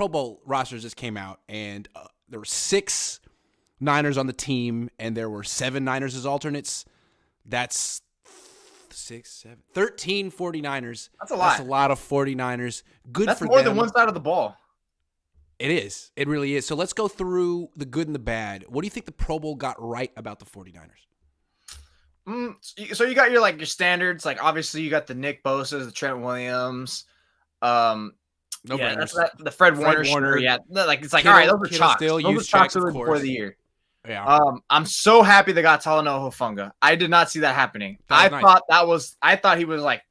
Pro Bowl rosters just came out, and there were 6 Niners on the team, and there were 7 Niners as alternates. That's 13 49ers. That's a lot. That's a lot of 49ers. Good That's for them. more than one side of the ball. It is. It really is. So let's go through the good and the bad. What do you think the Pro Bowl got right about the 49ers? So you got your standards. Like, obviously, you got the Nick Bosa's, the Trent Williams. The Fred Warner. Yeah, like it's like, Kittle, all right, those are Kittle chalks. still Those are chalks before the year. Yeah. I'm so happy they got Talanoa Hufanga. I did not see that happening. I thought he was like,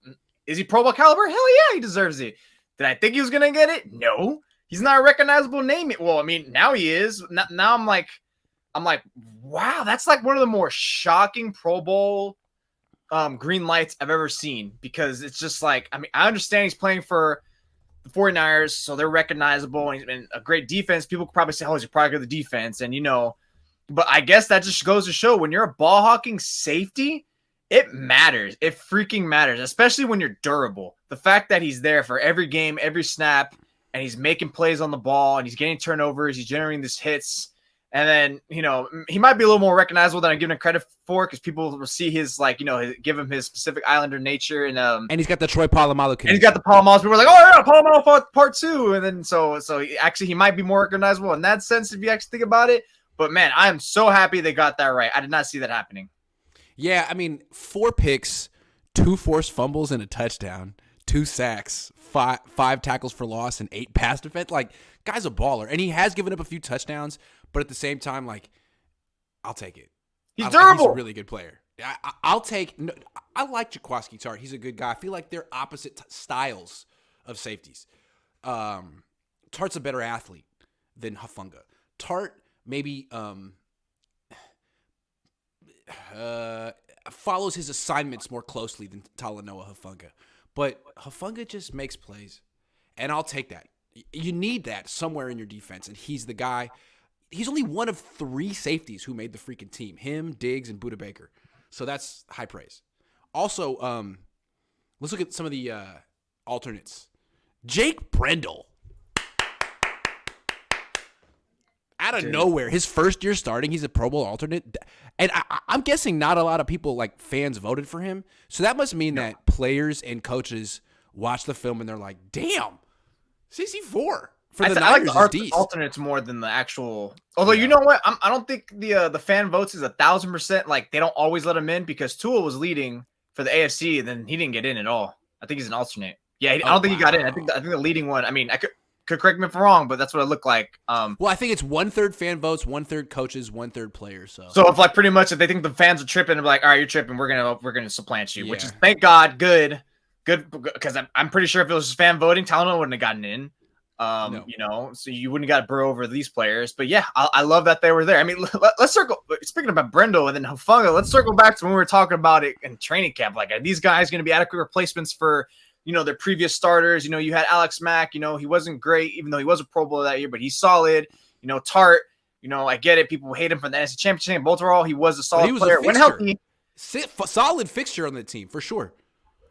is he Pro Bowl caliber? Hell yeah, he deserves it. Did I think he was gonna get it? No, he's not a recognizable name. Well, I mean, now he is. Now I'm like, wow, that's like one of the more shocking Pro Bowl green lights I've ever seen, because it's just like, I mean, I understand he's playing for the 49ers, so they're recognizable and a great defense. People could probably say, oh, he's a product of the defense, and but I guess that just goes to show, when you're a ball hawking safety, it matters. It freaking matters, especially when you're durable. The fact that he's there for every game, every snap, and he's making plays on the ball, and he's getting turnovers, he's generating these hits. And then, he might be a little more recognizable than I'm giving him credit for, because people will see his, give him his Pacific Islander nature. And he's got the Troy Polamalu connection. And he's got the Polamalu. People are like, oh, yeah, Polamalu part 2. And then so he might be more recognizable in that sense, if you actually think about it. But, man, I am so happy they got that right. I did not see that happening. Yeah, I mean, 4 picks, 2 forced fumbles and a touchdown, 2 sacks, 5 tackles for loss, and 8 pass defense. Like, guy's a baller. And he has given up a few touchdowns. But at the same time, like, I'll take it. He's durable. He's a really good player. I'll take – I like Jaquiski Tartt. He's a good guy. I feel like they're opposite styles of safeties. Tartt's a better athlete than Hufanga. Tartt maybe follows his assignments more closely than Talanoa Hufanga. But Hufanga just makes plays, and I'll take that. You need that somewhere in your defense, and he's the guy – he's only one of 3 safeties who made the freaking team. Him, Diggs, and Budda Baker. So that's high praise. Also, let's look at some of the alternates. Jake Brendel. Out of nowhere. His first year starting, he's a Pro Bowl alternate. And I'm guessing not a lot of people, like fans, voted for him. So that must mean that players and coaches watch the film and they're like, damn, CC4. For the Niners, I like the alternates more than the actual. Although, you know what? I don't think the fan votes is 1,000%. Like, they don't always let him in, because Tua was leading for the AFC, and then he didn't get in at all. I think he's an alternate. Yeah, I don't think he got in. I think the leading one. I mean, I could correct me if I'm wrong, but that's what it looked like. Well, I think it's 1/3 fan votes, 1/3 coaches, 1/3 players. So if like pretty much if they think the fans are tripping, they're like, all right, you're tripping. We're gonna supplant you, which is, thank God, good, because I'm pretty sure if it was fan voting, Talanoa wouldn't have gotten in. No. So you wouldn't got to burrow over these players. But yeah, I love that they were there. I mean, let's circle. Speaking about Brendel and then Hufanga, let's circle back to when we were talking about it in training camp. Like, are these guys going to be adequate replacements for, their previous starters? You had Alex Mack. He wasn't great, even though he was a Pro Bowler that year, but he's solid. Tartt. I get it. People hate him from the NFC Championship. But overall, he was a solid player. When healthy, solid fixture on the team for sure.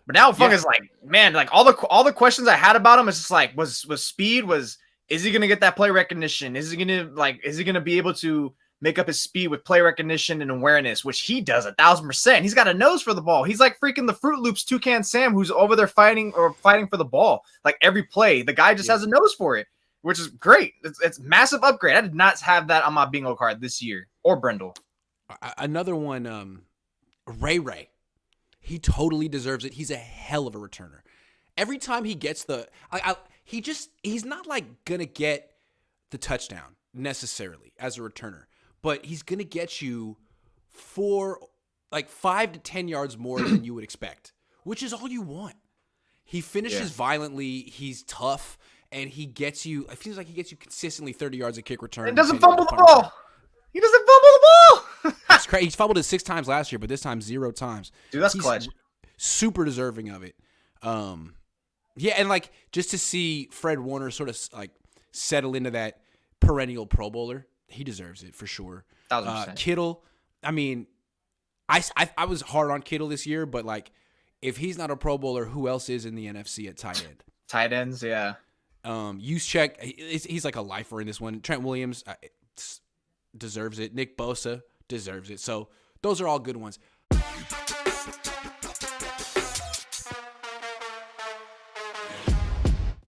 But now Hufanga's like, man, like all the questions I had about him is just like, was speed, is he gonna get that play recognition? Is he gonna be able to make up his speed with play recognition and awareness, which he does 1,000%. He's got a nose for the ball. He's like freaking the Fruit Loops Toucan Sam, who's over there fighting for the ball. Like every play, the guy just has a nose for it, which is great. It's massive upgrade. I did not have that on my bingo card this year, or Brendel. Another one, Ray. He totally deserves it. He's a hell of a returner. Every time he gets he's not like going to get the touchdown necessarily as a returner, but he's going to get you 5 to 10 yards more than you would expect, which is all you want. He finishes violently. He's tough, and he gets you, it feels like he gets you consistently 30 yards of kick return. He doesn't fumble the ball. He doesn't fumble the ball. That's crazy. He's fumbled it 6 times last year, but this time 0 times. Dude, that's clutch. Super deserving of it. Yeah, and like just to see Fred Warner sort of like settle into that perennial Pro Bowler, he deserves it for sure. 1,000%. Kittle, I mean, I was hard on Kittle this year, but like if he's not a Pro Bowler, who else is in the NFC at tight end? Tight ends, yeah. Juszczyk, he's like a lifer in this one. Trent Williams deserves it. Nick Bosa deserves it. So those are all good ones.